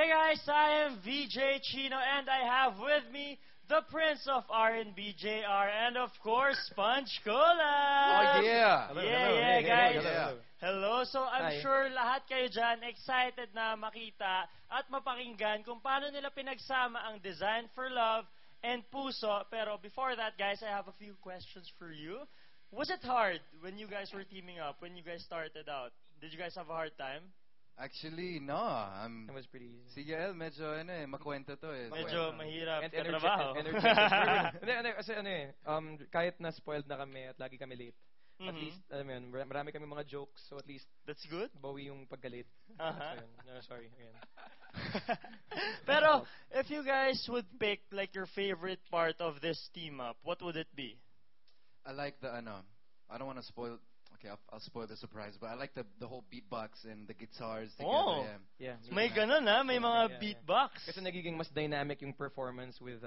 guys, I am VJ Chino and I have with me the Prince of R&B JR and of course Sponge Cola. Oh yeah. Hello, Yeah, hello. yeah, Hey, guys. hello. Hello. So I'm Hi. sure lahat kayo dyan excited na makita at mapakinggan kung paano nila pinagsama ang Design for Love and Puso. Pero before that, guys, I have a few questions for you. Was it hard when you guys were teaming up, when you guys started out? Did you guys have a hard time? Actually, no. That was pretty easy. Si Yael, medyo makwento to eh. Medyo mahirap And katrabaho. Hindi, kasi kahit na spoiled na kami at lagi kami late. At least, alam mo yun, marami kami mga jokes, so at least That's good. bawi yung pagka-late. Uh-huh. So, yun. No, sorry, again. Pero if you guys would pick like your favorite part of this team up, what would it be? I like the I don't want to spoil. Okay, I'll spoil the surprise, but I like the whole beatbox and the guitars together. Oh. Yeah. Yeah. May ganun may mga Yeah. beatbox. Kasi nagiging mas dynamic yung performance with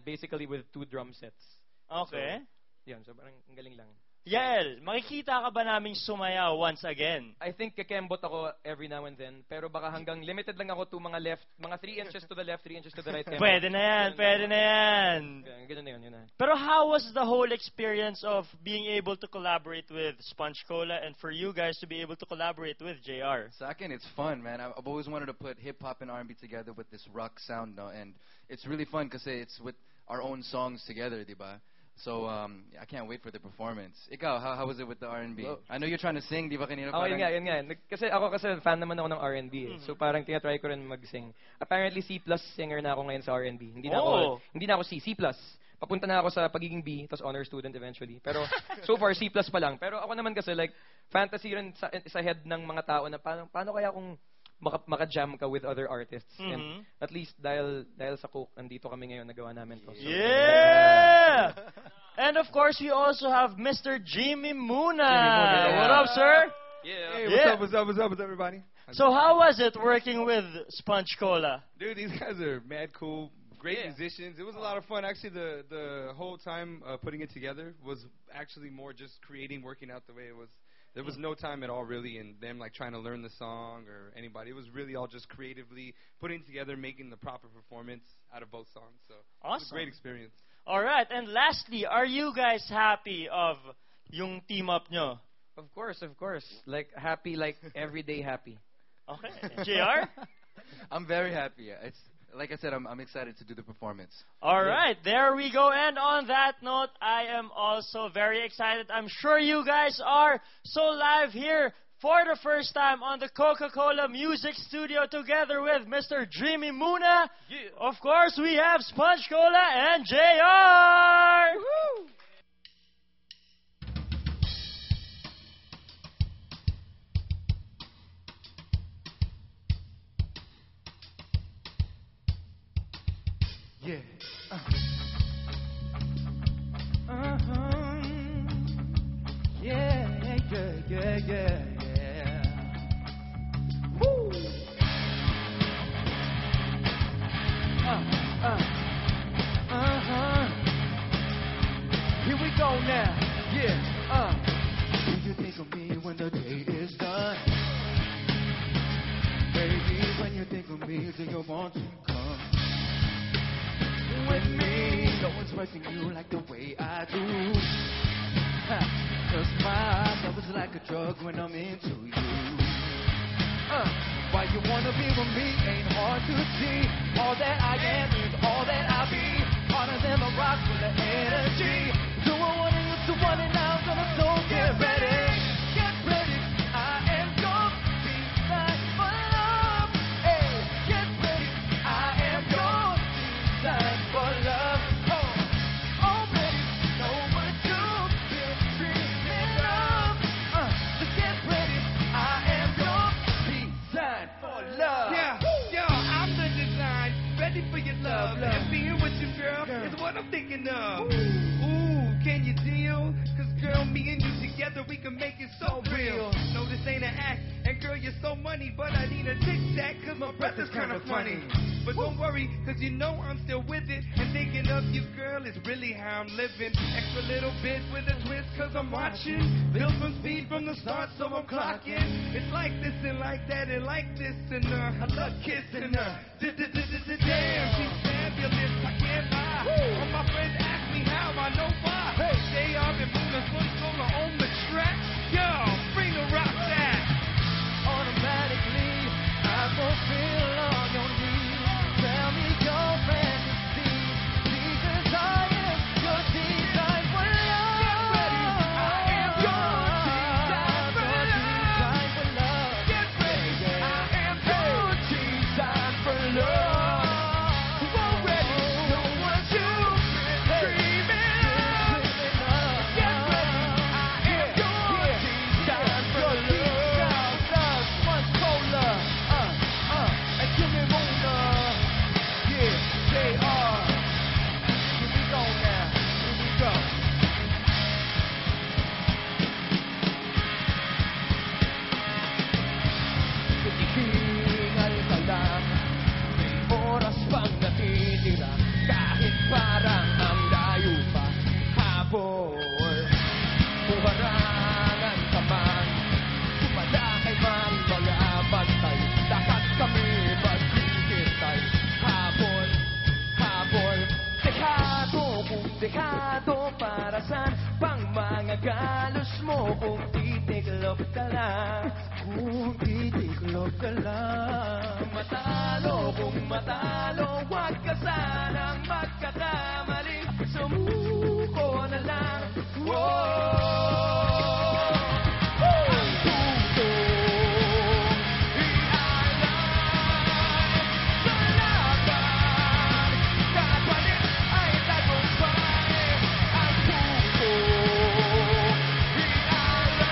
basically with 2 drum sets. Okay. Yun, so parang ang galing lang. Yael, makikita ka ba naming sumayaw once again? I think kakembot ako every now and then, pero baka hanggang limited lang ako to mga 3 inches to the left, 3 inches to the right. Pwede na yan, pwede na yan. Ganun na yun na. Pero how was the whole experience of being able to collaborate with Sponge Cola and for you guys to be able to collaborate with JR? Second, it's fun, man. I've always wanted to put hip hop and R&B together with this rock sound, no? And it's really fun because it's with our own songs together, diba? So I can't wait for the performance. Ikaw, how was it with the R&B? Well, I know you're trying to sing, di ba kanina? Yun nga. Kasi fan naman ako ng R&B eh. So parang tinatry ko rin mag-sing. Apparently C+ singer na ako ngayon sa R&B. Hindi na ako C+. Papunta na ako sa pagiging B, tapos honor student eventually. Pero so far C+ pa lang. Pero ako naman kasi like fantasy rin sa head ng mga tao na paano kaya kung maka-jam ka with other artists. And at least dahil sa Coke, andito kami ngayon nagawa namin to. So, Yeah! And of course, we also have Mr. Jimmy Muna. Yeah. What up, sir? Hey, Yeah. what's up, everybody? So how was it working with Sponge Cola? Dude, these guys are mad cool, great Yeah. musicians. It was a lot of fun. Actually, the whole time putting it together was actually more just creating, working out the way it was. There was no time at all, really, in them like trying to learn the song or anybody. It was really all just creatively putting together, making the proper performance out of both songs. So it was Awesome. a great experience. All right, and lastly, are you guys happy of yung team up nyo? Of course. Like happy, like everyday happy. Okay. JR? I'm very happy. It's like I said, I'm excited to do the performance. All right, there we go. And on that note, I am also very excited. I'm sure you guys are. So live here for the first time on the Coca-Cola Music Studio together with Mr. Jimmy Muna. Yeah. Of course, we have Sponge Cola and JR. Woo! Yeah. Yeah. Woo! Here we go now. Yeah. Do you think of me when the day is done? Baby, when you think of me, do you want to come with me? No one's pressing you like the way I do. Cause my love is like a drug when I'm into you. Why you wanna be with me ain't hard to see. All that I am is all that I be. Harder than a rock full of energy. Do I wanna you to want it now? Gonna so get ready. Get ready. I am your design for love. Hey, get ready. I am your design for love. Oh baby, know what you've been dreaming of. Just get ready. I am your design for love. Yeah, I'm the design, ready for your love. And being with you, girl, is what I'm thinking of. Ooh, can you deal? Cause girl, me and you together, we can make it so real. No, this ain't an act, and girl, you're so money, but I need a tic-tac, cause my breath is kinda funny. But don't worry, cause you know I'm still with it. And thinking of you, girl, is really how I'm living. Extra little bit with a twist, cause I'm watching. Built from speed from the start, so I'm clocking. It's like this and like that and like this and I love kissing her. Damn, she's fabulous, I can't lie. All my friends ask me how, I know why. They are in Buddha's one solar on the track. Yo, bring the rock back. Automatically, I fulfill all your needs. Tell me your fantasy, because I am your design for love. Get ready, I am your design for love. Get ready, I am your design for love. Already know what you've been dreaming of. Get ready, I am your design for love. One cola, and give me Mona. Yeah, they are. Here we go now. Here we go. Hingal ka lang, may oras pang natitira, kahit parang ang layo pa. Habol, buharangan ka man, sumalakay man mga bantay, lahat kami maghihintay. Habol, habol, dekado kung dekado, para saan pang mga galos mo? Kung titiklop ka lang, kung titiklop ka lang. Matalo kung matalo, wag ka sanang magkakamali, sumuko na lang. Ang puso ialay sa laban, kapalit ay tagumpay. Ang puso ialay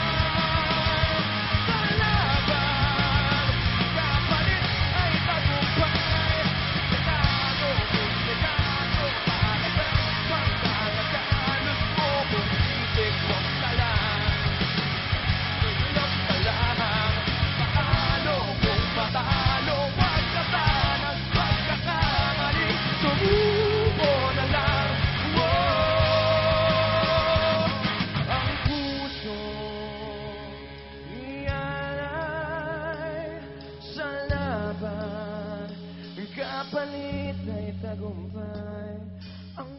sa laban, kapalit ay tagumpay. Dekado kung dekado, para sa pagkakagalos mo, kung titiklop ka lang. Tiklop ka lang. Matalo kung matalo, wag ka sanang magkakamali, sumuko na lang. Ang puso ialay sa laban, kapalit ay tagumpay. Ang